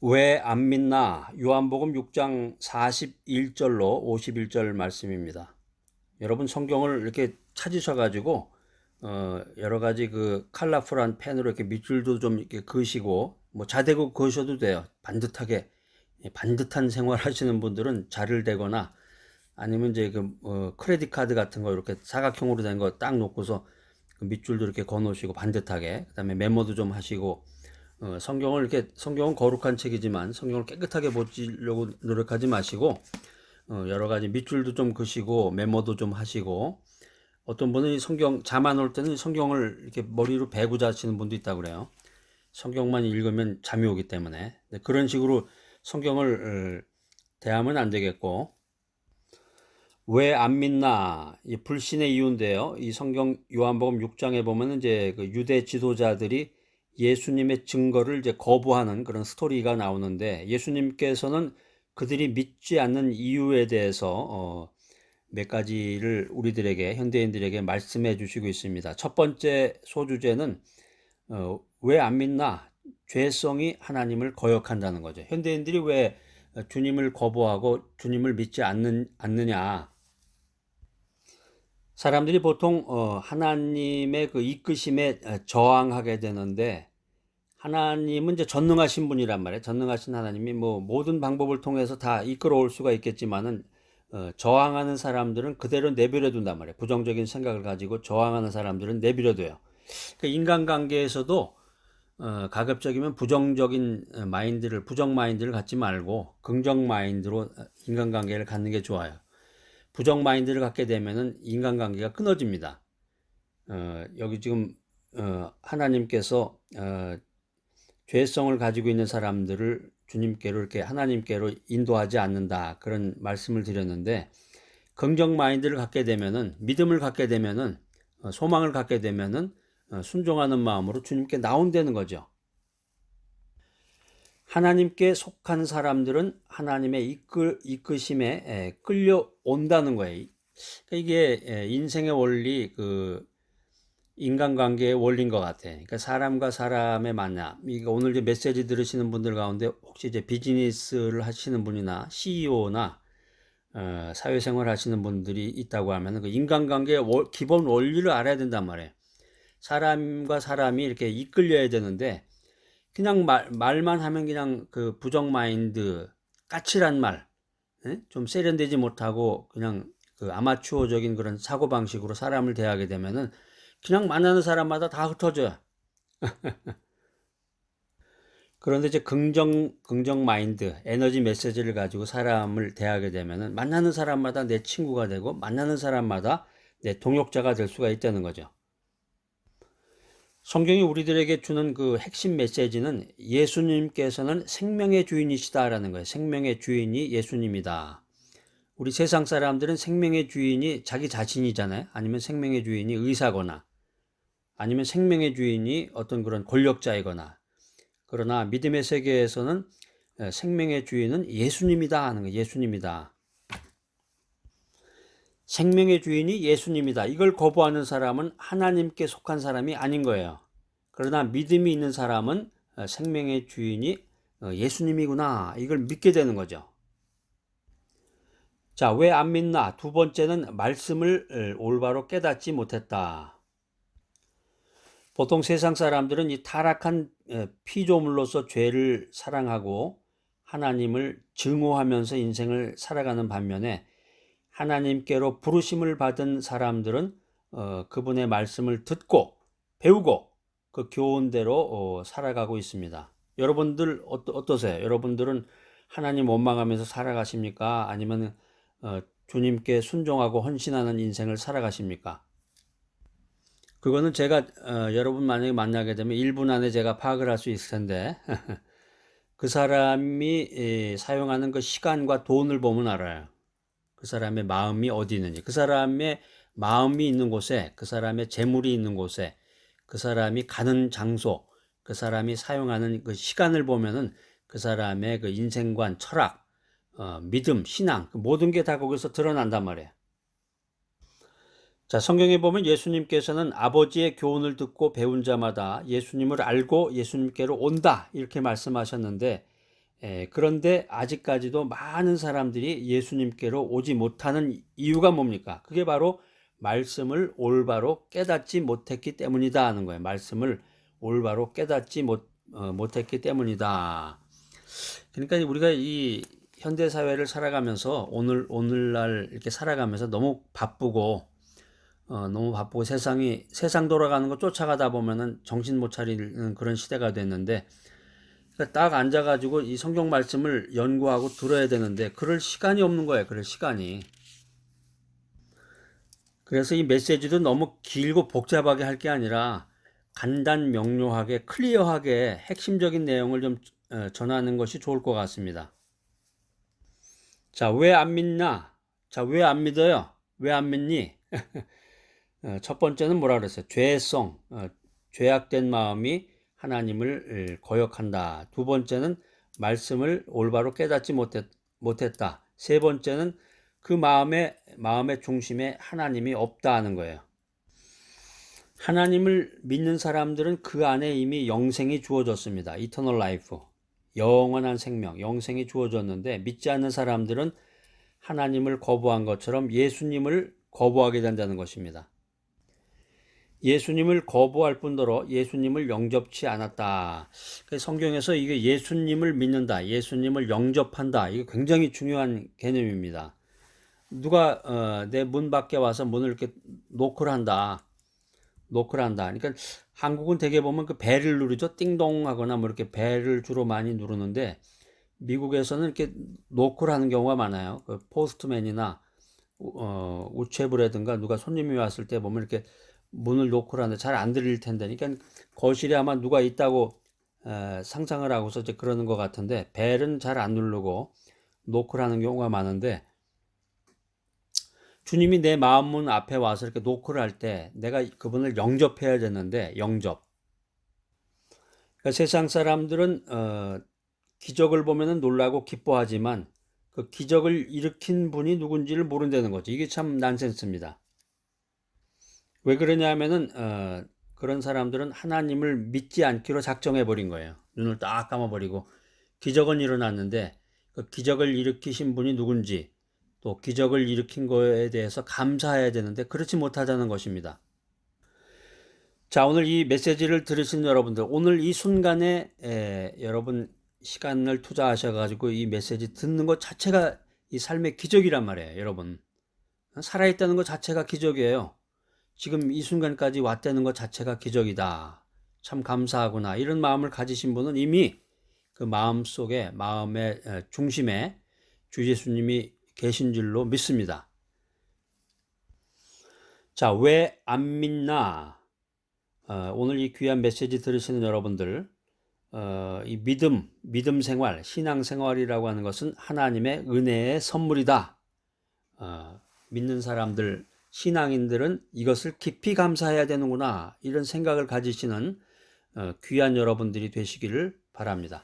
왜 안 믿나? 요한복음 6장 41절로 51절 말씀입니다. 여러분 성경을 이렇게 찾으셔가지고 여러 가지 그 컬러풀한 펜으로 이렇게 밑줄도 좀 이렇게 그으시고 뭐 자대고 그으셔도 돼요. 반듯하게 반듯한 생활하시는 분들은 자를 대거나 아니면 이제 그 크레딧 카드 같은 거 이렇게 사각형으로 된 거 딱 놓고서 그 밑줄도 이렇게 그어 놓으시고 반듯하게 그다음에 메모도 좀 하시고 성경을 이렇게 성경은 거룩한 책이지만 성경을 깨끗하게 보시려고 노력하지 마시고 여러 가지 밑줄도 좀 그시고 메모도 좀 하시고 어떤 분은 이 성경 잠 안 올 때는 성경을 이렇게 머리로 베고 자시는 분도 있다고 그래요. 성경만 읽으면 잠이 오기 때문에 그런 식으로 성경을 대하면 안 되겠고 왜 안 믿나? 이 불신의 이유인데요. 이 성경 요한복음 6장에 보면 이제 그 유대 지도자들이 예수님의 증거를 이제 거부하는 그런 스토리가 나오는데 예수님께서는 그들이 믿지 않는 이유에 대해서 몇 가지를 우리들에게 현대인들에게 말씀해 주시고 있습니다. 첫 번째 소주제는 왜 안 믿나? 죄성이 하나님을 거역한다는 거죠. 현대인들이 왜 주님을 거부하고 주님을 믿지 않느냐? 사람들이 보통 하나님의 그 이끄심에 저항하게 되는데 하나님은 이제 전능하신 분이란 말이에요. 전능하신 하나님이 뭐 모든 방법을 통해서 다 이끌어올 수가 있겠지만은 저항하는 사람들은 그대로 내버려 둔단 말이에요. 부정적인 생각을 가지고 저항하는 사람들은 내버려 둬요. 그러니까 인간관계에서도 가급적이면 부정적인 마인드를 부정 마인드를 갖지 말고 긍정 마인드로 인간관계를 갖는 게 좋아요. 부정 마인드를 갖게 되면은 인간관계가 끊어집니다. 여기 지금 하나님께서 죄성을 가지고 있는 사람들을 주님께로 이렇게 하나님께로 인도하지 않는다 그런 말씀을 드렸는데 긍정 마인드를 갖게 되면은 믿음을 갖게 되면은 소망을 갖게 되면은 순종하는 마음으로 주님께 나온다는 거죠. 하나님께 속한 사람들은 하나님의 이끄심에 끌려온다는 거예요. 그러니까 이게 인생의 원리, 그 인간관계의 원리인 것 같아. 그러니까 사람과 사람의 만남. 이게 오늘 이제 메시지 들으시는 분들 가운데 혹시 이제 비즈니스를 하시는 분이나 CEO나 사회생활 하시는 분들이 있다고 하면 그 인간관계의 기본 원리를 알아야 된단 말이에요. 사람과 사람이 이렇게 이끌려야 되는데 그냥 말만 하면 그냥 그 부정 마인드, 까칠한 말, 좀 세련되지 못하고 그냥 그 아마추어적인 그런 사고방식으로 사람을 대하게 되면은 그냥 만나는 사람마다 다 흩어져요. 그런데 이제 긍정 마인드, 에너지 메시지를 가지고 사람을 대하게 되면은 만나는 사람마다 내 친구가 되고 만나는 사람마다 내 동역자가 될 수가 있다는 거죠. 성경이 우리들에게 주는 그 핵심 메시지는 예수님께서는 생명의 주인이시다라는 거예요. 생명의 주인이 예수님이다. 우리 세상 사람들은 생명의 주인이 자기 자신이잖아요. 아니면 생명의 주인이 의사거나 아니면 생명의 주인이 어떤 그런 권력자이거나 그러나 믿음의 세계에서는 생명의 주인은 예수님이다 하는 거예요. 예수님이다. 생명의 주인이 예수님이다. 이걸 거부하는 사람은 하나님께 속한 사람이 아닌 거예요. 그러나 믿음이 있는 사람은 생명의 주인이 예수님이구나. 이걸 믿게 되는 거죠. 자, 왜 안 믿나? 두 번째는 말씀을 올바로 깨닫지 못했다. 보통 세상 사람들은 이 타락한 피조물로서 죄를 사랑하고 하나님을 증오하면서 인생을 살아가는 반면에 하나님께로 부르심을 받은 사람들은 그분의 말씀을 듣고 배우고 그 교훈대로 살아가고 있습니다. 여러분들 어떠세요? 여러분들은 하나님 원망하면서 살아가십니까? 아니면 주님께 순종하고 헌신하는 인생을 살아가십니까? 그거는 제가 여러분 만약에 만나게 되면 1분 안에 제가 파악을 할 수 있을 텐데 그 사람이 사용하는 그 시간과 돈을 보면 알아요. 그 사람의 마음이 어디 있는지, 그 사람의 마음이 있는 곳에, 그 사람의 재물이 있는 곳에, 그 사람이 가는 장소, 그 사람이 사용하는 그 시간을 보면은 그 사람의 그 인생관, 철학, 믿음, 신앙, 그 모든 게 다 거기서 드러난단 말이에요. 자, 성경에 보면 예수님께서는 아버지의 교훈을 듣고 배운 자마다 예수님을 알고 예수님께로 온다 이렇게 말씀하셨는데 그런데 아직까지도 많은 사람들이 예수님께로 오지 못하는 이유가 뭡니까? 그게 바로 말씀을 올바로 깨닫지 못했기 때문이다 하는 거예요. 말씀을 올바로 깨닫지 못했기 때문이다. 그러니까 우리가 이 현대 사회를 살아가면서 오늘날 이렇게 살아가면서 너무 바쁘고 세상 돌아가는 거 쫓아가다 보면은 정신 못 차리는 그런 시대가 됐는데, 그러니까 딱 앉아가지고 이 성경 말씀을 연구하고 들어야 되는데 그럴 시간이 없는 거예요. 그럴 시간이. 그래서 이 메시지도 너무 길고 복잡하게 할 게 아니라 간단 명료하게 클리어하게 핵심적인 내용을 좀 전하는 것이 좋을 것 같습니다. 자, 왜 안 믿나? 자, 왜 안 믿어요? 왜 안 믿니? 첫 번째는 뭐라 그랬어요? 죄성, 죄악된 마음이 하나님을 거역한다. 두 번째는 말씀을 올바로 깨닫지 못했다. 세 번째는 그 마음의 중심에 하나님이 없다 하는 거예요. 하나님을 믿는 사람들은 그 안에 이미 영생이 주어졌습니다. 이터널 라이프, 영원한 생명, 영생이 주어졌는데 믿지 않는 사람들은 하나님을 거부한 것처럼 예수님을 거부하게 된다는 것입니다. 예수님을 거부할 뿐더러 예수님을 영접치 않았다. 성경에서 이게 예수님을 믿는다, 예수님을 영접한다, 이게 굉장히 중요한 개념입니다. 누가 내 문 밖에 와서 문을 이렇게 노크를 한다. 그러니까 한국은 대개 보면 그 벨을 누르죠. 띵동 하거나 뭐 이렇게 벨을 주로 많이 누르는데, 미국에서는 이렇게 노크를 하는 경우가 많아요. 그 포스트맨이나 우체부라든가 누가 손님이 왔을 때 보면 이렇게 문을 노크를 하는데 잘 안 들릴 텐데, 그러니까 거실에 아마 누가 있다고 상상을 하고서 이제 그러는 것 같은데, 벨은 잘 안 누르고 노크를 하는 경우가 많은데, 주님이 내 마음문 앞에 와서 이렇게 노크를 할 때 내가 그분을 영접해야 되는데, 영접. 그러니까 세상 사람들은 기적을 보면은 놀라고 기뻐하지만 그 기적을 일으킨 분이 누군지를 모른다는 거죠. 이게 참 난센스입니다. 왜 그러냐 하면은 그런 사람들은 하나님을 믿지 않기로 작정해 버린 거예요. 눈을 딱 감아 버리고 기적은 일어났는데 그 기적을 일으키신 분이 누군지, 또 기적을 일으킨 거에 대해서 감사해야 되는데 그렇지 못하다는 것입니다. 자, 오늘 이 메시지를 들으신 여러분들, 오늘 이 순간에 여러분 시간을 투자하셔가지고 이 메시지 듣는 것 자체가 이 삶의 기적이란 말이에요. 여러분, 살아있다는 것 자체가 기적이에요. 지금 이 순간까지 왔다는 것 자체가 기적이다, 참 감사하구나, 이런 마음을 가지신 분은 이미 그 마음속에, 마음의 중심에 주 예수님이 계신 줄로 믿습니다. 자, 왜 안 믿나? 오늘 이 귀한 메시지 들으시는 여러분들, 이 믿음 생활, 신앙 생활이라고 하는 것은 하나님의 은혜의 선물이다. 믿는 사람들, 신앙인들은 이것을 깊이 감사해야 되는구나, 이런 생각을 가지시는 귀한 여러분들이 되시기를 바랍니다.